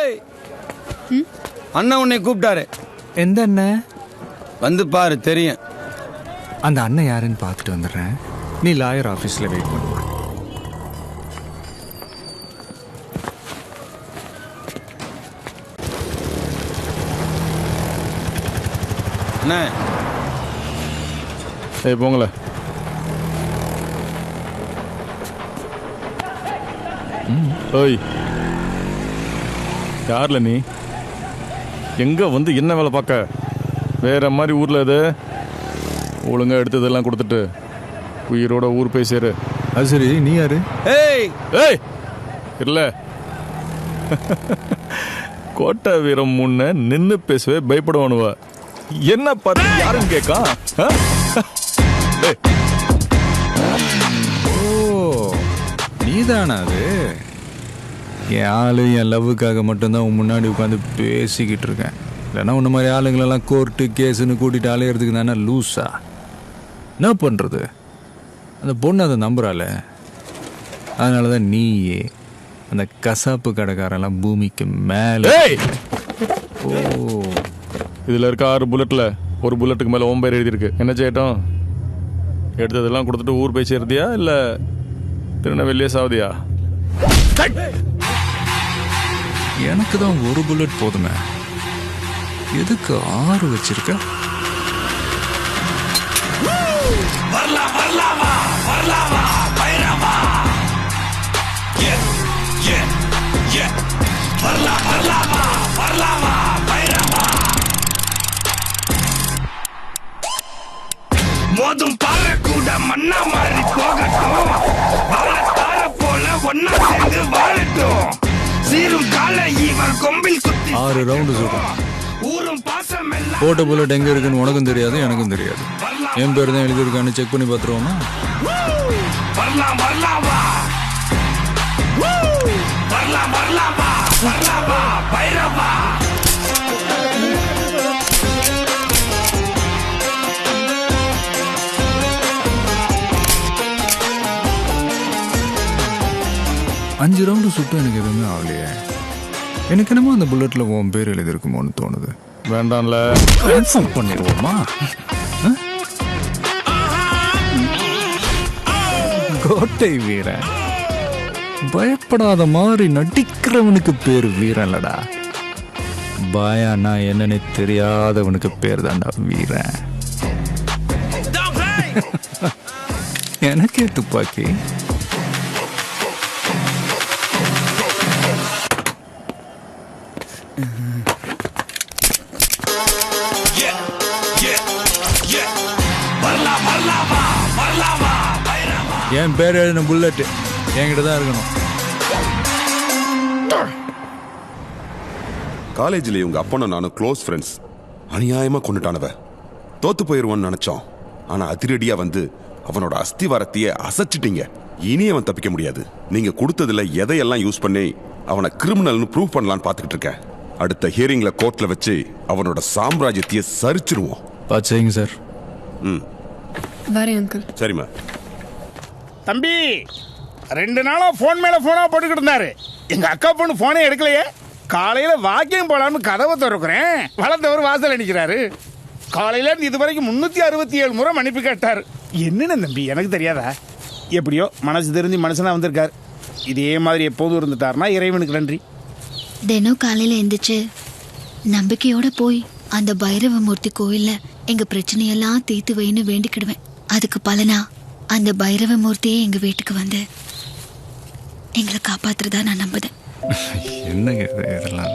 ஏய் அண்ணா உன்னை கூப்பிட்டாரு. எந்த அண்ணன்? வந்து பாரு, தெரியும். அந்த அண்ணன் யாருன்னு பார்த்துட்டு வந்துடுறேன். நீ லாயர் ஆஃபீஸில் வெயிட் பண்ணு. அண்ணா ஏய் போங்களே. ஓய், யார்ல நீ? எங்க வந்து என்ன வேலை பார்க்க? வேற மாதிரி ஊர்ல இது ஒழுங்கா எடுத்ததெல்லாம் கொடுத்துட்டு உயிரோட ஊர் போய் சேரு. அது சரி, நீ யாரு? ஏய் ஏய் இல்ல, கோட்டை வீரம் முன்ன நின்று பேசவே பயப்படுவானுவ. என்ன பார்த்து யாருன்னு கேட்கா? ஓ, நீதானா அது? என் ஆளு என் லவ்வுக்காக மட்டும்தான் உன் முன்னாடி உட்காந்து பேசிக்கிட்டு இருக்கேன். இல்லைன்னா உன்ன மாதிரி ஆளுங்களெல்லாம் கோர்ட்டு கேஸுன்னு கூட்டிகிட்டு அலையிறதுக்கு தானே லூஸா? என்ன பண்ணுறது, அந்த பொண்ணு அதை நம்புறாள். அதனால தான் நீயே அந்த கசாப்பு கடைக்காரெல்லாம் பூமிக்கு மேலே. ஓ, இதில் இருக்க 6 புல்லட்டில் ஒரு புல்லட்டுக்கு மேலே ஓம்பேர் எழுதியிருக்கு. என்ன செய்யட்டும்? எடுத்ததெல்லாம் கொடுத்துட்டு ஊர் போய் சேர்த்தியா இல்லை திருநெல்வேலியே சாவதியா? எனக்கு தான் ஒரு புல்லட் போதுமே, எதுக்கு 6 வச்சிருக்க? மோதும் பாறை கூட மண்ணா மாறி போகட்டும், வாழத்தார போல ஒன்னா சேர்ந்து வாழட்டும், சீரும் கால இவர் கொம்பில் குத்தி 6 ரவுண்டு சொல்றேன். ஊரும் பாசம் எல்லாம் போட்ட புல்லட் எங்க இருக்குன்னு உனக்கும் தெரியாது, எனக்கும் தெரியாது. என் பேர் தான் எழுதியிருக்கான்னு செக் பண்ணி பார்த்துருவோமா? வரலாம் வரலாமா, வரலாம் வரலாமா, வரலாமா பைரவா. அஞ்சு ரவுண்டு சுட்டும் எனக்கு எதுவுமே ஆகலையே. எனக்கு என்னமோ அந்த புல்லட்டில் உன் பேர் எழுதியிருக்குமோன்னு தோணுது. வேண்டாம்ல, கன்ஃபார்ம் பண்ணிடுவோமா? கோட்டை வீரன், பயப்படாத மாதிரி நடிக்கிறவனுக்கு பேர் வீரன் இல்லடா. பயனா என்னன்னு தெரியாதவனுக்கு பேர் தான்டா வீரன். எனக்கே துப்பாக்கி. என் பேர் எழுதின புல்லட் என்கிட்ட தான் இருக்கணும். காலேஜில் இவங்க அப்பனும் நானும் க்ளோஸ் ஃப்ரெண்ட்ஸ். அநியாயமா கொண்டுட்டானவ. தோத்து போயிருவான்னு நினைச்சோம். ஆனா அதிரடியா வந்து அவனோட அஸ்திவாரத்தையே அசைச்சிட்டீங்க. இனி அவன் தப்பிக்க முடியாது. நீங்க கொடுத்ததுல எதையெல்லாம் யூஸ் பண்ணி அவனை கிரிமினல்னு ப்ரூவ் பண்ணலான்னு பார்த்துக்கிட்டு இருக்கேன். அடுத்த ஹியரிங்ல கோர்ட்ல வச்சு அவனோட சாம்ராஜ்யத்தையே சரிச்சிருவோம். பாச்சைங்க சார். வரேன் அங்கிள். சரிம்மா. தம்பி 2 நாளா போன் மேல போனா போட்டுக்கிட்டு இருந்தாரு. எங்க அக்கா பொண்ணு போனே எடுக்கலையே. காலையில வாக்கியம் போலான்னு கதவை திறக்கிறேன், வளர்ந்தவர் வாசல் அடிக்கிறாரு. காலையில இருந்து இது வரைக்கும் 367 முறை மன்னிப்பு கேட்டாரு. என்னன்னு தம்பி எனக்கு தெரியாதா? எப்படியோ மனசு தெரிஞ்சு மனுஷனா வந்திருக்காரு. இதே மாதிரி எப்போதும் இருந்துட்டாருன்னா இறைவனுக்கு நன்றி. தினம் காலையில எந்திரிச்சு நம்பிக்கையோட போய் அந்த பைரவமூர்த்தி கோயில்ல எங்க பிரச்சனையெல்லாம் தீர்த்து வைன்னு வேண்டிக்கிடுவேன். அதுக்கு பலனா அந்த பைரவமூர்த்தியே எங்க வீட்டுக்கு வந்து எங்களை காப்பாத்துறதா நான் நம்புதேன். என்னங்க இதெல்லாம்?